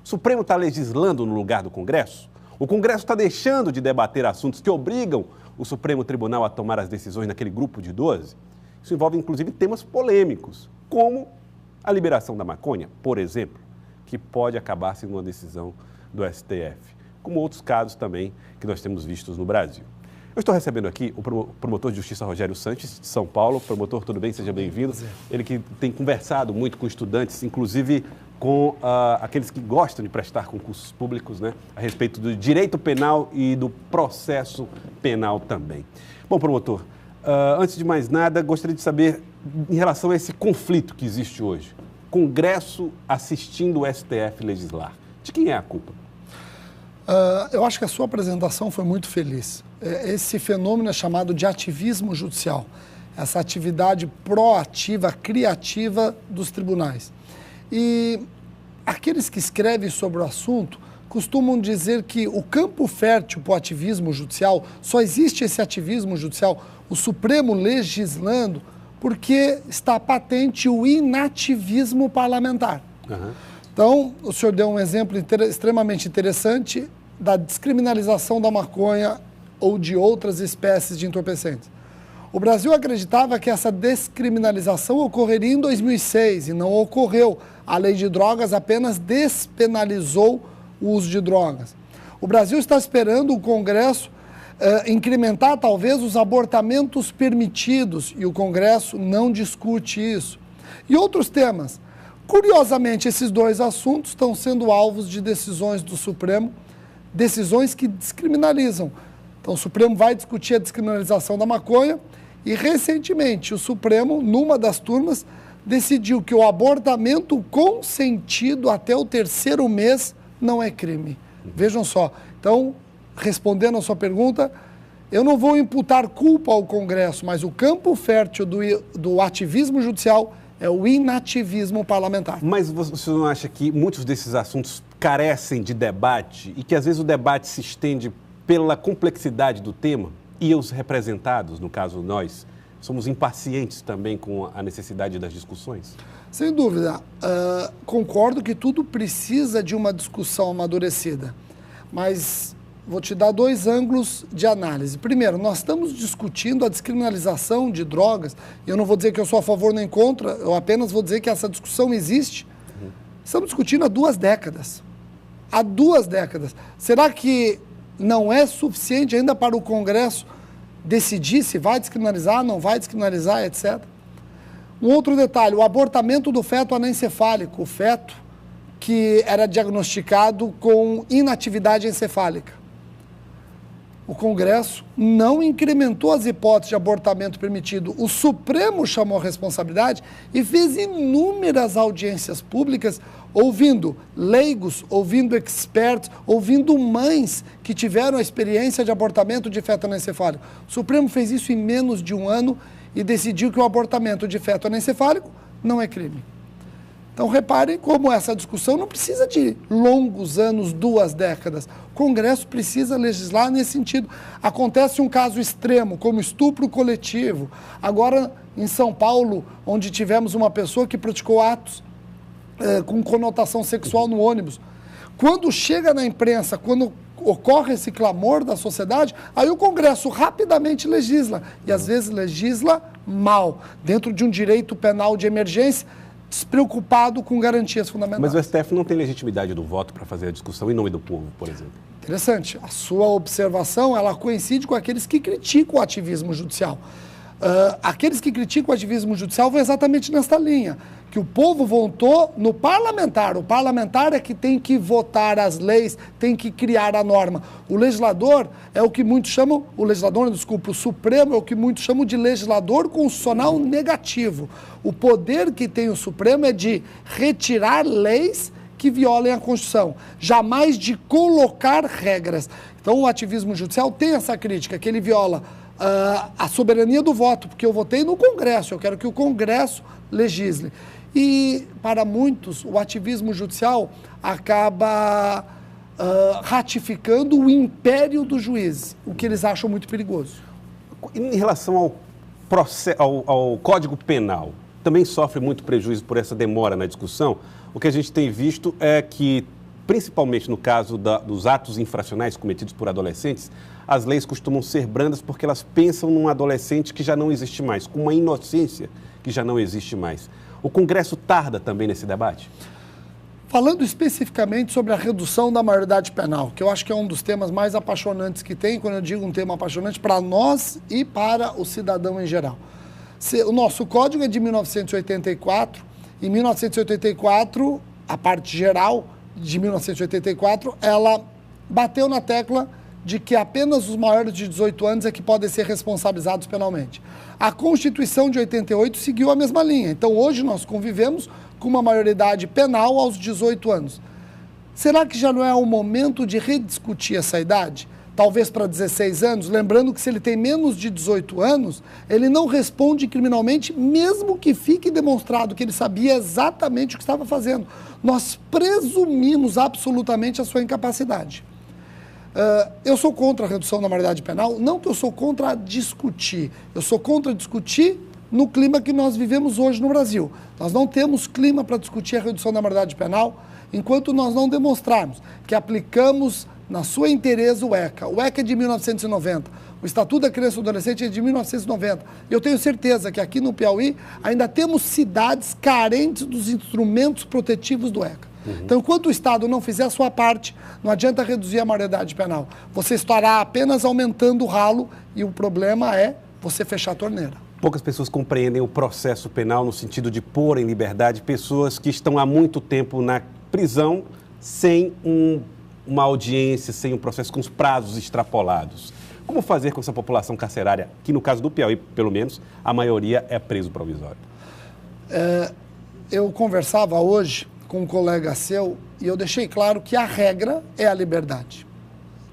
O Supremo está legislando no lugar do Congresso? O Congresso está deixando de debater assuntos que obrigam o Supremo Tribunal a tomar as decisões naquele grupo de 12? Isso envolve, inclusive, temas polêmicos, como a liberação da maconha, por exemplo, que pode acabar sendo uma decisão do STF, como outros casos também que nós temos vistos no Brasil. Eu estou recebendo aqui o promotor de justiça Rogério Sanches, de São Paulo. Promotor, tudo bem? Seja bem-vindo. Ele que tem conversado muito com estudantes, inclusive com aqueles que gostam de prestar concursos públicos, né, a respeito do direito penal e do processo penal também. Bom, promotor, antes de mais nada, gostaria de saber, em relação a esse conflito que existe hoje, Congresso assistindo o STF legislar, de quem é a culpa? Eu acho que a sua apresentação foi muito feliz. Esse fenômeno é chamado de ativismo judicial, essa atividade proativa, criativa dos tribunais. E aqueles que escrevem sobre o assunto costumam dizer que o campo fértil para o ativismo judicial, só existe esse ativismo judicial, o Supremo legislando, porque está patente o inativismo parlamentar. Uhum. Então, o senhor deu um exemplo extremamente interessante da descriminalização da maconha ou de outras espécies de entorpecentes. O Brasil acreditava que essa descriminalização ocorreria em 2006 e não ocorreu. A lei de drogas apenas despenalizou o uso de drogas. O Brasil está esperando o Congresso incrementar talvez os abortamentos permitidos e o Congresso não discute isso. E outros temas. Curiosamente, esses dois assuntos estão sendo alvos de decisões do Supremo, decisões que descriminalizam. Então, o Supremo vai discutir a descriminalização da maconha e, recentemente, o Supremo, numa das turmas, decidiu que o abortamento consentido até o 3º mês não é crime. Vejam só. Então, respondendo a sua pergunta, eu não vou imputar culpa ao Congresso, mas o campo fértil do ativismo judicial é o inativismo parlamentar. Mas você não acha que muitos desses assuntos carecem de debate e que às vezes o debate se estende pela complexidade do tema e os representados, no caso nós, somos impacientes também com a necessidade das discussões? Sem dúvida. Concordo que tudo precisa de uma discussão amadurecida, mas vou te dar 2 ângulos de análise. Primeiro, nós estamos discutindo a descriminalização de drogas. Eu não vou dizer que eu sou a favor nem contra, eu apenas vou dizer que essa discussão existe. Estamos discutindo há 2 décadas. Há 2 décadas. Será que não é suficiente ainda para o Congresso decidir se vai descriminalizar, não vai descriminalizar, etc. Um outro detalhe, o abortamento do feto anencefálico, o feto que era diagnosticado com inatividade encefálica. O Congresso não incrementou as hipóteses de abortamento permitido. O Supremo chamou a responsabilidade e fez inúmeras audiências públicas, ouvindo leigos, ouvindo experts, ouvindo mães que tiveram a experiência de abortamento de feto anencefálico. O Supremo fez isso em menos de 1 ano e decidiu que o abortamento de feto anencefálico não é crime. Então, reparem como essa discussão não precisa de longos anos, 2 décadas. O Congresso precisa legislar nesse sentido. Acontece um caso extremo, como estupro coletivo. Agora, em São Paulo, onde tivemos uma pessoa que praticou atos com conotação sexual no ônibus. Quando chega na imprensa, quando ocorre esse clamor da sociedade, aí o Congresso rapidamente legisla. E, às vezes, legisla mal, dentro de um direito penal de emergência, despreocupado com garantias fundamentais. Mas o STF não tem legitimidade do voto para fazer a discussão em nome do povo, por exemplo. Interessante. A sua observação, ela coincide com aqueles que criticam o ativismo judicial. Aqueles que criticam o ativismo judicial vão exatamente nesta linha, que o povo votou no parlamentar. O parlamentar é que tem que votar as leis, tem que criar a norma. O legislador é o que muitos chamam, o Supremo é o que muitos chamam de legislador constitucional negativo. O poder que tem o Supremo é de retirar leis que violem a Constituição, jamais de colocar regras. Então o ativismo judicial tem essa crítica, que ele viola a soberania do voto, porque eu votei no Congresso, eu quero que o Congresso legisle. E, para muitos, o ativismo judicial acaba ratificando o império dos juízes, o que eles acham muito perigoso. Em relação ao Código Penal, também sofre muito prejuízo por essa demora na discussão. O que a gente tem visto é que principalmente no caso dos atos infracionais cometidos por adolescentes, as leis costumam ser brandas porque elas pensam num adolescente que já não existe mais, com uma inocência que já não existe mais. O Congresso tarda também nesse debate? Falando especificamente sobre a redução da maioridade penal, que eu acho que é um dos temas mais apaixonantes que tem, quando eu digo um tema apaixonante, para nós e para o cidadão em geral. O nosso código é de 1984, e 1984, a parte geral de 1984, ela bateu na tecla de que apenas os maiores de 18 anos é que podem ser responsabilizados penalmente. A Constituição de 88 seguiu a mesma linha. Então, hoje nós convivemos com uma maioridade penal aos 18 anos. Será que já não é o momento de rediscutir essa idade? Talvez para 16 anos, lembrando que se ele tem menos de 18 anos, ele não responde criminalmente, mesmo que fique demonstrado que ele sabia exatamente o que estava fazendo. Nós presumimos absolutamente a sua incapacidade. Eu sou contra a redução da maioridade penal, não que eu sou contra discutir, eu sou contra discutir no clima que nós vivemos hoje no Brasil. Nós não temos clima para discutir a redução da maioridade penal enquanto nós não demonstrarmos que aplicamos na sua inteireza o ECA. O ECA é de 1990, o Estatuto da Criança e do Adolescente é de 1990. Eu tenho certeza que aqui no Piauí ainda temos cidades carentes dos instrumentos protetivos do ECA. Então, enquanto o Estado não fizer a sua parte, não adianta reduzir a maioridade penal. Você estará apenas aumentando o ralo e o problema é você fechar a torneira. Poucas pessoas compreendem o processo penal no sentido de pôr em liberdade pessoas que estão há muito tempo na prisão sem uma audiência, sem um processo com os prazos extrapolados. Como fazer com essa população carcerária, que no caso do Piauí, pelo menos, a maioria é preso provisório? Eu conversava hoje com um colega seu e eu deixei claro que a regra é a liberdade.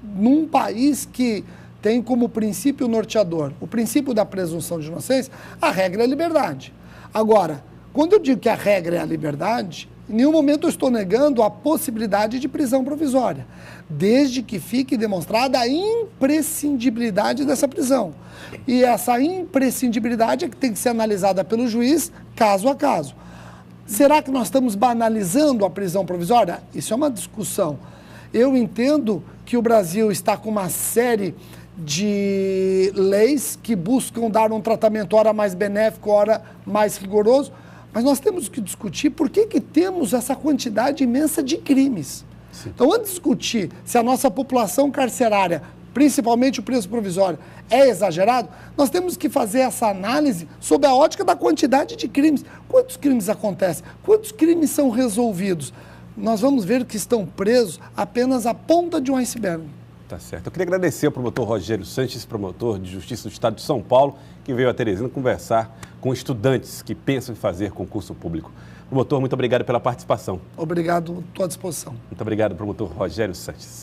Num país que tem como princípio norteador o princípio da presunção de inocência, a regra é a liberdade. Agora, quando eu digo que a regra é a liberdade, em nenhum momento eu estou negando a possibilidade de prisão provisória, desde que fique demonstrada a imprescindibilidade dessa prisão. E essa imprescindibilidade é que tem que ser analisada pelo juiz caso a caso. Será que nós estamos banalizando a prisão provisória? Isso é uma discussão. Eu entendo que o Brasil está com uma série de leis que buscam dar um tratamento ora mais benéfico, ora mais rigoroso, mas nós temos que discutir por que temos essa quantidade imensa de crimes. Sim. Então, antes de discutir se a nossa população carcerária, principalmente o preso provisório, é exagerado, nós temos que fazer essa análise sob a ótica da quantidade de crimes. Quantos crimes acontecem? Quantos crimes são resolvidos? Nós vamos ver que estão presos apenas a ponta de um iceberg. Tá certo. Eu queria agradecer ao promotor Rogério Sanches, promotor de Justiça do Estado de São Paulo, que veio a Teresina conversar com estudantes que pensam em fazer concurso público. Promotor, muito obrigado pela participação. Obrigado, estou à disposição. Muito obrigado, promotor Rogério Sanches.